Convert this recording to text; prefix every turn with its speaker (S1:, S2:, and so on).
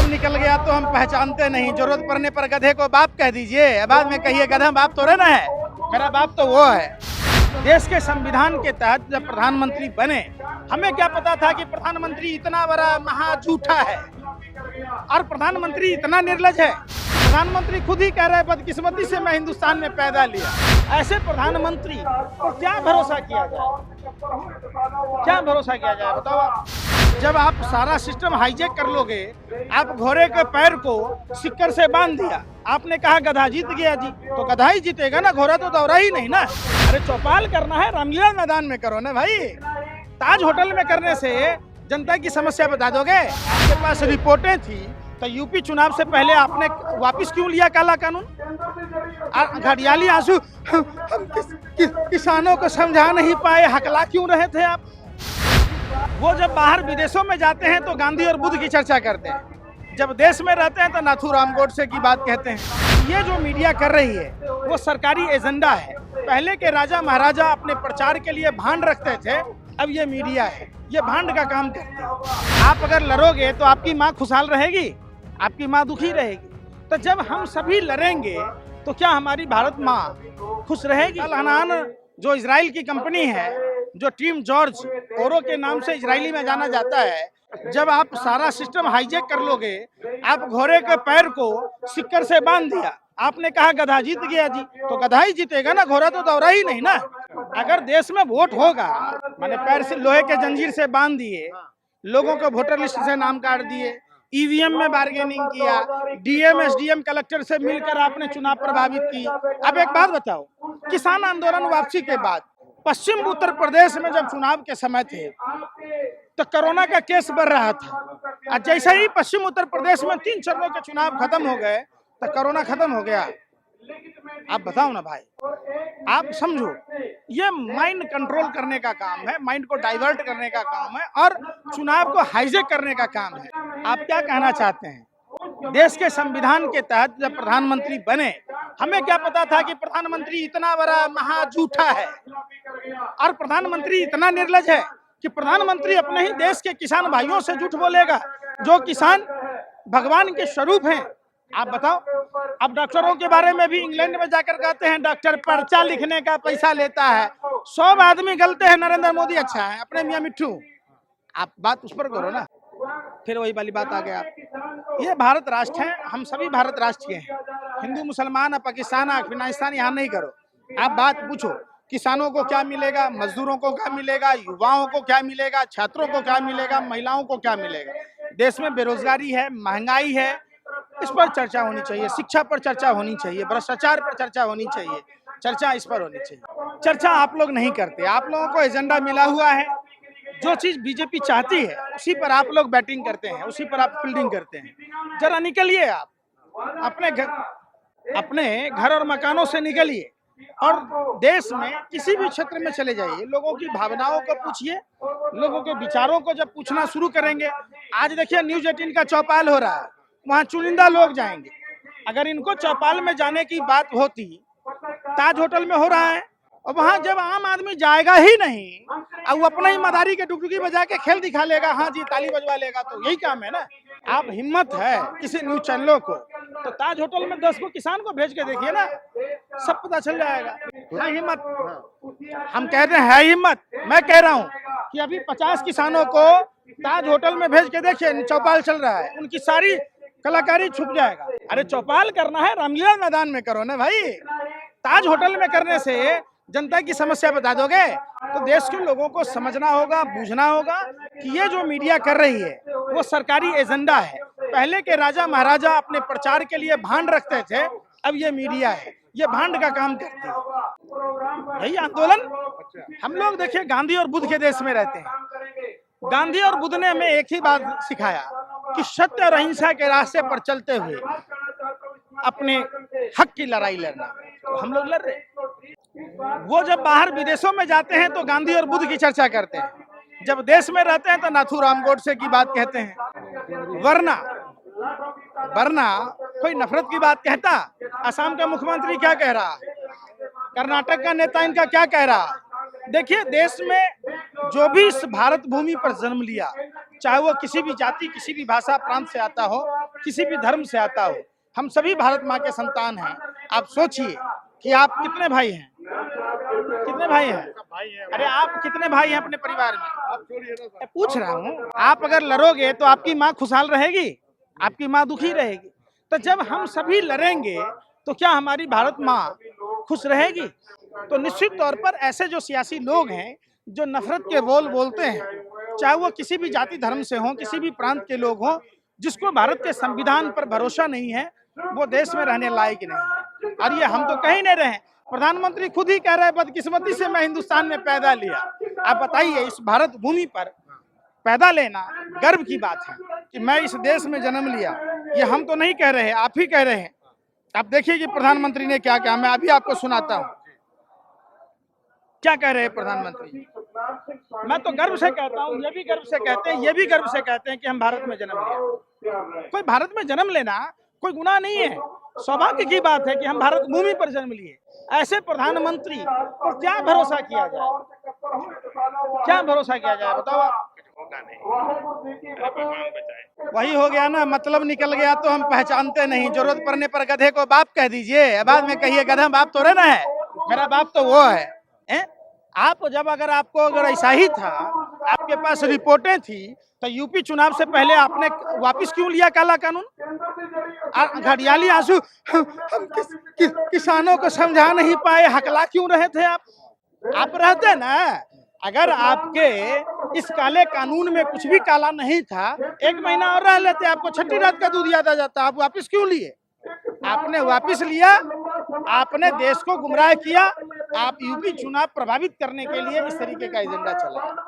S1: निकल गया तो हम पहचानते नहीं, जरूरत पड़ने पर गधे को बाप कह दीजिए, बाद में कहिए गधा बाप तो रहना है, मेरा बाप तो वो है। देश के संविधान के तहत जब प्रधानमंत्री बने, हमें क्या पता था कि प्रधानमंत्री इतना बड़ा महाझूठा है और प्रधानमंत्री इतना निर्लज है। प्रधानमंत्री खुद ही कह रहे हैं बदकिस्मती से मैं हिंदुस्तान में पैदा लिया। ऐसे प्रधानमंत्री को क्या भरोसा किया जाए, क्या भरोसा किया जाए बताओ आप। जब आप सारा सिस्टम हाईजैक कर लोगे, आप घोड़े के पैर को सिक्कर से बांध दिया, आपने कहा गधा जीत गया जी, तो गधा ही जीतेगा ना, घोड़ा तो दौड़ा ही नहीं ना। अरे चौपाल करना है रामलीला मैदान में करो ना भाई, ताज होटल में करने से जनता की समस्या बता दोगे। आपके पास रिपोर्टें थी तो यूपी चुनाव से पहले आपने वापस क्यों लिया काला कानून? घड़ियाली आंसू हम किसानों को समझा नहीं पाए, हकला क्यों रहे थे आप? वो जब बाहर विदेशों में जाते हैं तो गांधी और बुद्ध की चर्चा करते हैं, जब देश में रहते हैं तो नाथूराम गोडसे की बात कहते हैं। ये जो मीडिया कर रही है वो सरकारी एजेंडा है। पहले के राजा महाराजा अपने प्रचार के लिए भांड रखते थे, अब ये मीडिया है, ये भांड का काम करती है। आप अगर लड़ोगे तो आपकी माँ खुशहाल रहेगी, आपकी माँ दुखी रहेगी। तो जब हम सभी लड़ेंगे तो क्या हमारी भारत माँ खुश रहेगी? अल हनान जो इजराइल की कंपनी है, जो टीम जॉर्ज ओरो के नाम से इजरायली में जाना जाता है, जब आप सारा सिस्टम हाईजैक कर लोगे, आप घोड़े के पैर को सिक्कर से बांध दिया, आपने कहा गधा जीत गया जी, तो गधा ही जीतेगा ना, घोड़ा तो दौड़ा ही नहीं ना। अगर देश में वोट होगा, मैंने पैर से लोहे के जंजीर से बांध दिए, लोगों को वोटर लिस्ट से नाम काट दिए, ईवीएम में बार्गेनिंग किया, डीएम एसडीएम कलेक्टर से मिलकर आपने चुनाव प्रभावित की। अब एक बात बताओ, किसान आंदोलन वापसी के बाद पश्चिम उत्तर प्रदेश में जब चुनाव के समय थे तो कोरोना का केस बढ़ रहा था, और जैसे ही पश्चिम उत्तर प्रदेश में 3 चरणों के चुनाव खत्म हो गए तो कोरोना खत्म हो गया। आप बताओ ना भाई, आप समझो, ये माइंड कंट्रोल करने का काम है, माइंड को डाइवर्ट करने का काम है और चुनाव को हाईजैक करने का काम है। आप क्या कहना चाहते हैं? देश के संविधान के तहत जब प्रधानमंत्री बने, हमें क्या पता था कि प्रधानमंत्री इतना बड़ा महाझूठा है और प्रधानमंत्री इतना निर्लज है कि प्रधानमंत्री अपने ही देश के किसान भाइयों से झूठ बोलेगा, जो किसान भगवान के स्वरूप हैं। आप बताओ, अब डॉक्टरों के बारे में भी इंग्लैंड में जाकर कहते हैं डॉक्टर पर्चा लिखने का पैसा लेता है। 100 आदमी गलते हैं, नरेंद्र मोदी अच्छा है, अपने मियां मिट्ठू। आप बात उस पर करो ना, फिर वही वाली बात आ गया। ये भारत राष्ट्र है, हम सभी भारत राष्ट्र के हैं, हिंदू मुसलमान पाकिस्तान अफगानिस्तान यहाँ नहीं करो। आप बात पूछो, किसानों को क्या मिलेगा, मजदूरों को क्या मिलेगा, युवाओं को क्या मिलेगा, छात्रों को क्या मिलेगा, महिलाओं को क्या मिलेगा? देश में बेरोजगारी है, महंगाई है, इस पर चर्चा होनी चाहिए, शिक्षा पर चर्चा होनी चाहिए, भ्रष्टाचार पर चर्चा होनी चाहिए, चर्चा इस पर होनी चाहिए। चर्चा आप लोग नहीं करते, आप लोगों को एजेंडा मिला हुआ है, जो चीज बीजेपी चाहती है उसी पर आप लोग बैटिंग करते हैं, उसी पर आप फील्डिंग करते हैं। जरा निकलिए, आप अपने घर और मकानों से निकलिए और देश में किसी भी क्षेत्र में चले जाइए, लोगों की भावनाओं को पूछिए, लोगों के विचारों को जब पूछना शुरू करेंगे। आज देखिए न्यूज 18 का चौपाल हो रहा है, वहाँ चुनिंदा लोग जाएंगे। अगर इनको चौपाल में जाने की बात होती, ताज होटल में हो रहा है, और वहाँ जब आम आदमी जाएगा ही नहीं और वो अपना ही मदारी के डुगडुगी बजा के खेल दिखा लेगा, हाँ जी ताली बजवा लेगा, तो यही काम है ना। आप हिम्मत है किसी न्यूज चैनलों को तो ताज होटल में 10 को किसान को भेज के देखिए ना, सब पता चल जाएगा। है हिम्मत, हम कहते हैं है हिम्मत। मैं कह रहा हूँ कि अभी 50 किसानों को ताज होटल में भेज के देखिए, चौपाल चल रहा है, उनकी सारी कलाकारी छुप जाएगा। अरे चौपाल करना है रामलीला मैदान में करो ना भाई, ताज होटल में करने से जनता की समस्या बता दोगे। तो देश के लोगों को समझना होगा, बूझना होगा कि ये जो मीडिया कर रही है वो सरकारी एजेंडा है। पहले के राजा महाराजा अपने प्रचार के लिए भांड रखते थे, अब ये मीडिया है, ये भांड का काम करती है। यही आंदोलन हम लोग देखिए, गांधी और बुद्ध के देश में रहते हैं। गांधी और बुद्ध ने हमें एक ही बात सिखाया कि सत्य और अहिंसा के रास्ते पर चलते हुए अपने हक की लड़ाई लड़ना। तो हम लोग लड़ रहे। वो जब बाहर विदेशों में जाते हैं तो गांधी और बुद्ध की चर्चा करते हैं, जब देश में रहते हैं तो नाथूराम गोडसे की बात कहते हैं। वरना कोई नफरत की बात कहता? असम का मुख्यमंत्री क्या कह रहा, कर्नाटक का नेता इनका क्या कह रहा? देखिए, देश में जो भी इस भारत भूमि पर जन्म लिया, चाहे वो किसी भी जाति, किसी भी भाषा प्रांत से आता हो, किसी भी धर्म से आता हो, हम सभी भारत माँ के संतान हैं। आप सोचिए कि आप कितने भाई हैं, कितने भाई हैं? अरे आप कितने भाई हैं अपने परिवार में? मैं पूछ रहा हूँ, आप अगर लड़ोगे तो आपकी माँ खुशहाल रहेगी, आपकी माँ दुखी रहेगी। तो जब हम सभी लड़ेंगे तो क्या हमारी भारत माँ खुश रहेगी? तो निश्चित तौर पर ऐसे जो सियासी लोग हैं जो नफरत के बोल बोलते हैं, चाहे वो किसी भी जाति धर्म से हों, किसी भी प्रांत के लोग हों, जिसको भारत के संविधान पर भरोसा नहीं है, वो देश में रहने लायक नहीं है। और ये हम तो कहीं नहीं रहे, प्रधानमंत्री खुद ही कह रहे हैं बदकिस्मती से मैं हिंदुस्तान में पैदा लिया। आप बताइए, इस भारत भूमि पर पैदा लेना गर्व की बात है कि मैं इस देश में जन्म लिया। ये हम तो नहीं कह रहे, आप ही कह रहे हैं। आप देखिए कि प्रधानमंत्री ने क्या कहा, मैं अभी आपको सुनाता हूँ क्या कह रहे हैं प्रधानमंत्री। मैं तो गर्व से कहता हूँ, ये भी गर्व से कहते हैं, ये भी गर्व से कहते हैं कि हम भारत में जन्म लिया। कोई भारत में जन्म लेना कोई गुनाह नहीं है, सौभाग्य की बात है कि हम भारत भूमि पर जन्म लिए। ऐसे प्रधानमंत्री पर क्या भरोसा किया जाए, क्या भरोसा किया जाए बताओ आप? वही हो गया ना, मतलब निकल गया तो हम पहचानते नहीं। जरूरत पड़ने पर गधे को बाप कह दीजिए, बाद में कहिए गधा बाप तो ना है, मेरा बाप तो वो है। आप जब अगर आपको अगर ऐसा ही था, आपके पास रिपोर्टें थी, तो यूपी चुनाव से पहले आपने वापस क्यों लिया काला कानून? घड़ियाली आंसू हम किसानों को समझा नहीं पाए, हकला क्यों रहे थे आप रहते ना। अगर आपके इस काले कानून में कुछ भी काला नहीं था, 1 महीना और रह लेते, आपको छठी रात का दूध याद आ जाता। आप वापस क्यों लिए? आपने वापस लिया, आपने देश को गुमराह किया। आप यूपी चुनाव प्रभावित करने के लिए इस तरीके का एजेंडा चलाया।